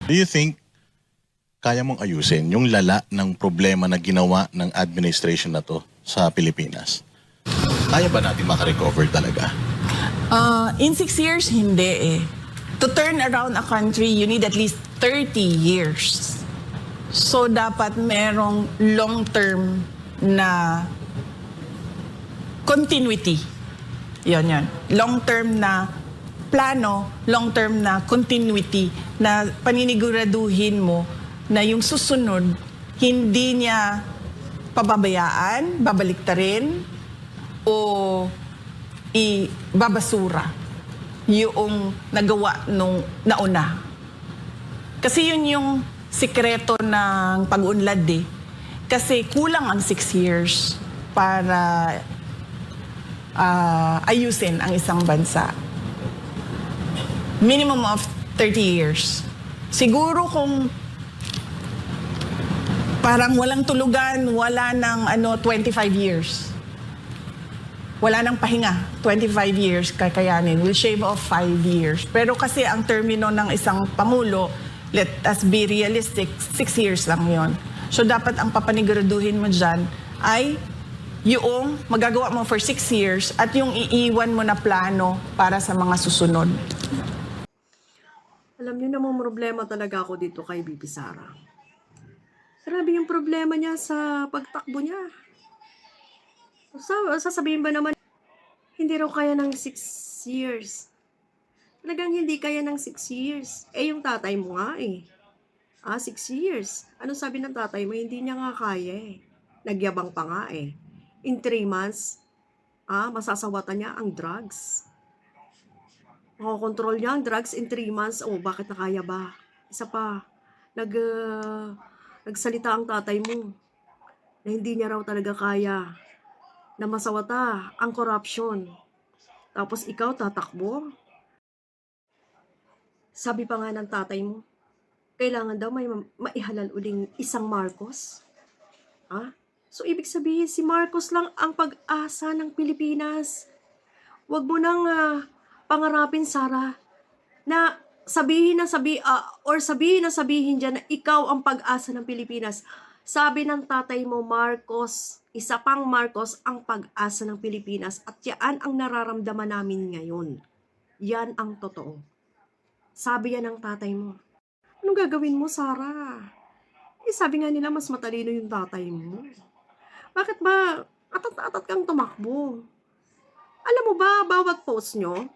Do you think kaya mong ayusin yung lala ng problema na ginawa ng administration na to sa Pilipinas? Kaya ba natin makarecover talaga? In 6 years, hindi eh. To turn around a country, you need at least 30 years. So, dapat merong long-term na continuity. Yan. Long-term na plano, long-term na continuity na paniniguraduhin mo na yung susunod, hindi niya pababayaan, babaliktarin, o ibabasura yung nagawa nung nauna. Kasi yun yung sikreto ng pag-unlad eh. Kasi kulang ang 6 years para ayusin ang isang bansa. Minimum of 30 years. Siguro kung parang walang tulugan, wala ng 25 years. Wala nang pahinga, 25 years kakayanin. We'll shave off 5 years. Pero kasi ang termino ng isang pamulo, let us be realistic, 6 years lang yon. So dapat ang papaniguraduhin mo dyan ay yung magagawa mo for 6 years at yung iiwan mo na plano para sa mga susunod. Alam niyo namang problema talaga ako dito kay Bibi Sara. Grabe yung problema niya sa pagtakbo niya. Sasabihin ba naman, hindi raw kaya ng 6 years. Talagang hindi kaya ng 6 years. Eh, yung tatay mo nga eh. 6 years. Ano sabi ng tatay mo? Hindi niya nga kaya eh. Nagyabang pa nga eh. In 3 months, masasawatan niya ang drugs. Makokontrol niya ang drugs in 3 months. Oh, bakit nakaya ba? Isa pa, nagsalita ang tatay mo na hindi niya raw talaga kaya na masawata ang corruption. Tapos ikaw tatakbo. Sabi pa nga ng tatay mo, kailangan daw may maihalal uling isang Marcos. So ibig sabihin si Marcos lang ang pag-asa ng Pilipinas. Huwag mo nang pangarapin, Sara, na sabihin dyan na ikaw ang pag-asa ng Pilipinas. Sabi ng tatay mo, Marcos, isa pang Marcos ang pag-asa ng Pilipinas at yan ang nararamdaman namin ngayon. Yan ang totoo. Sabi yan ng tatay mo. Anong gagawin mo, Sara? Sabi nga nila mas matalino yung tatay mo. Bakit ba atat-atat kang tumakbo? Alam mo ba, bawat post nyo,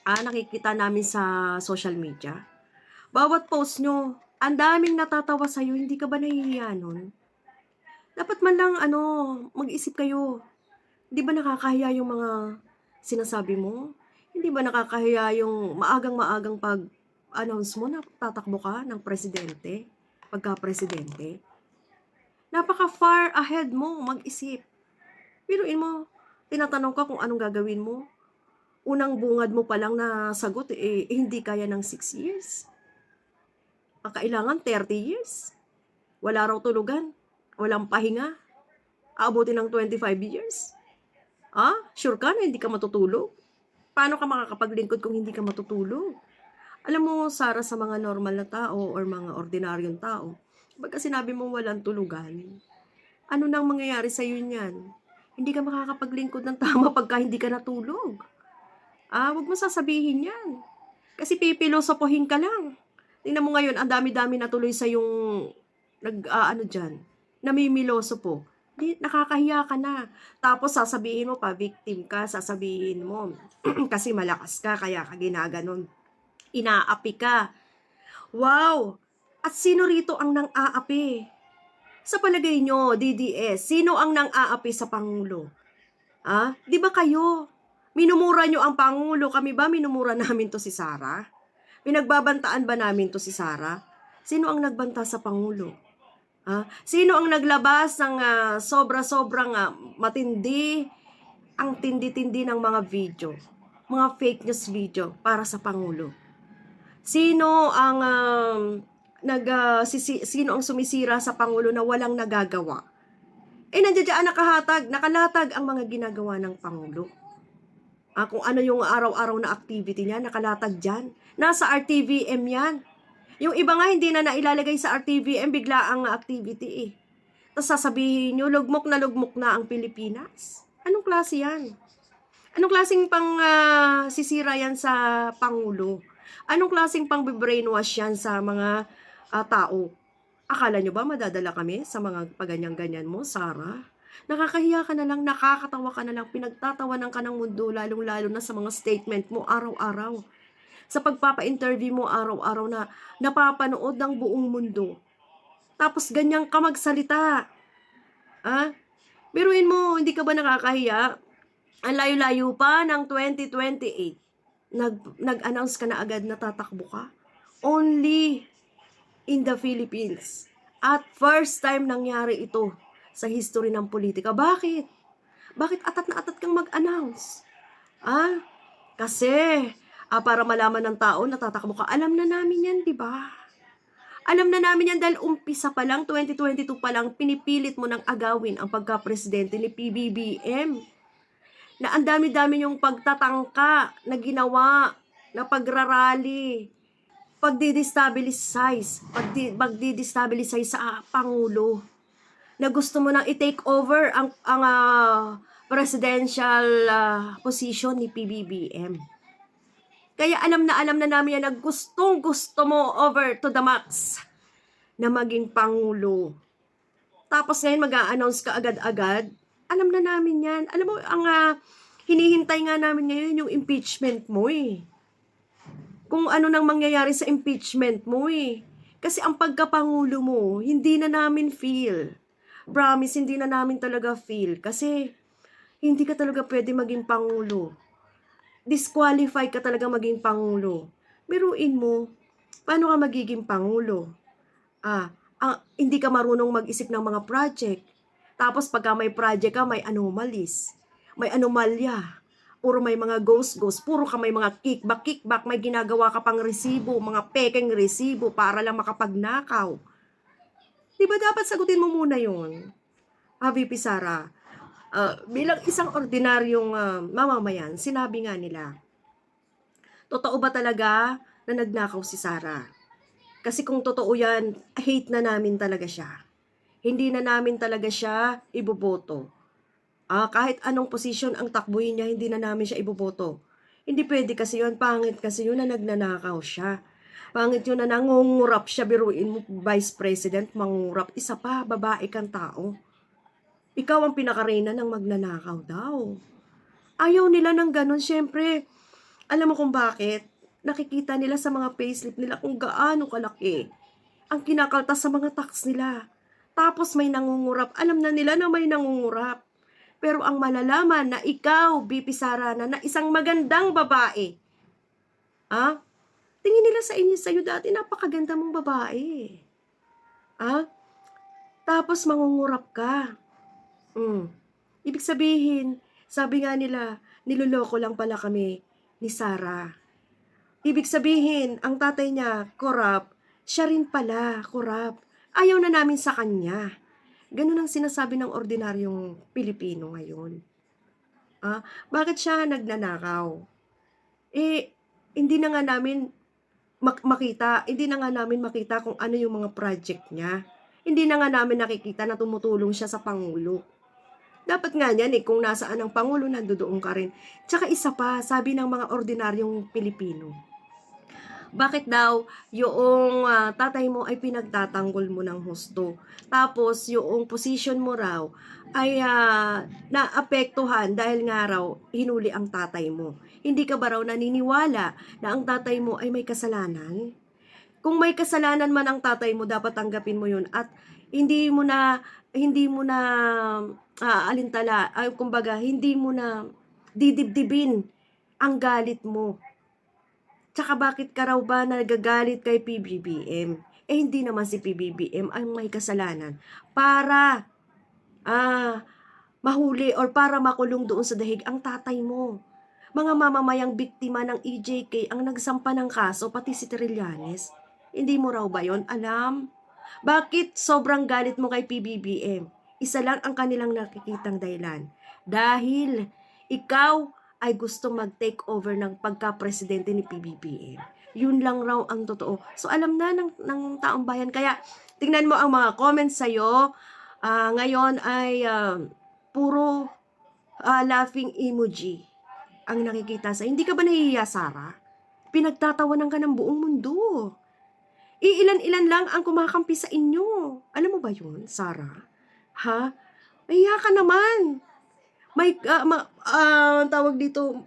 nakikita namin sa social media, bawat post nyo, ang daming natatawa sa'yo, hindi ka ba nahihiya nun? Dapat man lang, mag-isip kayo. Hindi ba nakakahiya yung mga sinasabi mo? Hindi ba nakakahiya yung maagang-maagang pag-announce mo na tatakbo ka ng presidente, pagka-presidente? Napaka-far ahead mo mag-isip. Biruin mo, tinatanong ka kung anong gagawin mo. Unang bungad mo pa lang na sagot, hindi kaya ng 6 years. Ang kailangan, 30 years. Wala raw tulugan. Walang pahinga. Aabutin ng 25 years. Sure ka na hindi ka matutulog? Paano ka makakapaglingkod kung hindi ka matutulog? Alam mo, Sara, sa mga normal na tao or mga ordinaryong tao, pagka sinabi mo walang tulugan, ano nang mangyayari sa'yo niyan? Hindi ka makakapaglingkod ng tama pagka hindi ka natulog. Huwag mo sasabihin yan. Kasi pipilosopohin ka lang. Tingnan mo ngayon, ang dami-dami na tuloy sa yung namimiloso po. Nakakahiya ka na. Tapos sasabihin mo pa, victim ka, sasabihin mo, kasi malakas ka, kaya ka ginaganon. Inaapi ka. Wow! At sino rito ang nang-aapi? Sa palagay nyo, DDS, sino ang nang-aapi sa Pangulo? Di ba kayo? Minumura nyo ang Pangulo. Kami ba minumura namin to si Sara? Pinagbabantaan ba namin to si Sara? Sino ang nagbanta sa Pangulo? Sino ang naglabas ng sobra-sobrang matindi, ang tindi-tindi ng mga video, mga fake news video para sa Pangulo? Sino ang sino ang sumisira sa Pangulo na walang nagagawa? Nandiyan nakalatag ang mga ginagawa ng Pangulo. Kung ano yung araw-araw na activity niya, nakalatag dyan. Nasa RTVM yan. Yung iba nga hindi na nailalagay sa RTVM, bigla ang activity eh. Tapos sasabihin nyo, lugmok na ang Pilipinas. Anong klase yan? Anong klaseng pang sisira yan sa Pangulo? Anong klaseng pang brainwash yan sa mga tao? Akala nyo ba madadala kami sa mga paganyan-ganyan mo, Sarah? Nakakahiya ka na lang, nakakatawa ka na lang, pinagtatawanan ka ng mundo, lalong-lalo na sa mga statement mo araw-araw. Sa pagpapa-interview mo araw-araw na napapanood ng buong mundo. Tapos ganyan ka magsalita. Ah? Biruin mo, hindi ka ba nakakahiya? Ang layo-layo pa ng 2028. Nag-announce ka na agad na tatakbo ka. Only in the Philippines. At first time nangyari ito sa history ng politika. Bakit? Bakit atat na atat kang mag-announce? Kasi para malaman ng tao na tatakbo ka. Alam na namin yan, di ba? Alam na namin yan dahil umpisa pa lang, 2022 pa lang, pinipilit mo nang agawin ang pagka-presidente ni PBBM. Na ang dami-dami yung pagtatangka na ginawa, na pagrarally, pagdidestabilize sa Pangulo. Na gusto mo nang i-take over ang presidential position ni PBBM. Kaya alam na namin yan na gustong-gusto mo over to the max na maging Pangulo. Tapos ngayon mag-a-announce ka agad-agad. Alam na namin yan. Alam mo, ang hinihintay nga namin ngayon yung impeachment mo eh. Kung ano nang mangyayari sa impeachment mo eh. Kasi ang pagkapangulo mo, hindi na namin feel. Promise, hindi na namin talaga feel. Kasi hindi ka talaga pwede maging Pangulo. Disqualify ka talaga maging Pangulo. Biruin mo, paano ka magiging Pangulo? Hindi ka marunong mag-isip ng mga project. Tapos pagka may project ka, may anomalies. May anomalya. Puro may mga ghost. Puro ka may mga kickback. May ginagawa ka pang resibo, mga pekeng resibo para lang makapagnakaw. Diba dapat sagutin mo muna yun? VP Sara, bilang isang ordinaryong mamamayan, sinabi nga nila, totoo ba talaga na nagnakaw si Sara? Kasi kung totoo yan, hate na namin talaga siya. Hindi na namin talaga siya iboboto. Kahit anong posisyon ang takbuhin niya, hindi na namin siya iboboto. Hindi pwede kasi yun, pangit kasi yun na nagnanakaw siya. Pangit yun na nangungurap siya, biruin mo, Vice President, mangurap. Isa pa, babae kang tao. Ikaw ang pinakareyna ng magnanakaw daw. Ayaw nila ng ganun. Siyempre, alam mo kung bakit? Nakikita nila sa mga payslip nila kung gaano kalaki ang kinakaltas sa mga tax nila. Tapos may nangungurap. Alam na nila na may nangungurap. Pero ang malalaman na ikaw, BP Sara, na isang magandang babae, tingin nila sa'yo dati, napakaganda mong babae. Tapos mangungurap ka. Ibig sabihin, sabi nga nila, niloloko lang pala kami ni Sara. Ibig sabihin, ang tatay niya, korap, siya rin pala, korap. Ayaw na namin sa kanya. Ganun ang sinasabi ng ordinaryong Pilipino ngayon. Bakit siya nagnanakaw? Hindi na nga namin makita kung ano yung mga project niya. Hindi na nga namin nakikita na tumutulong siya sa Pangulo. Dapat nga yan kung nasaan ang Pangulo, nandoon ka rin. Tsaka isa pa, sabi ng mga ordinaryong Pilipino, bakit daw yung tatay mo ay pinagtatanggol mo ng husto? Tapos yung position mo raw ay naapektuhan dahil nga raw hinuli ang tatay mo. Hindi ka ba raw naniniwala na ang tatay mo ay may kasalanan? Kung may kasalanan man ang tatay mo, dapat tanggapin mo yun at hindi mo na kumbaga hindi mo na didibdibin ang galit mo. Tsaka bakit ka raw ba nagagalit kay PBBM? Hindi naman si PBBM ang may kasalanan para mahuli or para makulong doon sa dahig ang tatay mo. Mga mamamayang biktima ng EJK ang nagsampa ng kaso, pati si Trillanes. Hindi mo raw ba yon alam? Bakit sobrang galit mo kay PBBM? Isa lang ang kanilang nakikitang dahilan. Dahil ikaw ay gusto mag-take over ng pagka-presidente ni PBBM. Yun lang raw ang totoo. So, alam na ng taong bayan. Kaya, tingnan mo ang mga comments sa'yo. Ngayon ay puro laughing emoji ang nakikita sa. Hindi ka ba nahihiya, Sarah? Pinagtatawanan ka ng buong mundo. Iilan-ilan lang ang kumakampi sa inyo. Alam mo ba yun, Sarah? Ha? Mahiya ka naman. May, tawag dito,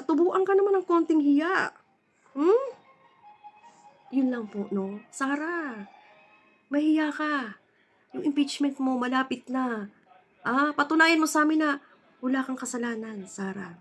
tubuan ka naman ng konting hiya. Yun lang po, no? Sarah, mahiya ka. Yung impeachment mo, malapit na. Patunayan mo sa amin na wala kang kasalanan, Sarah.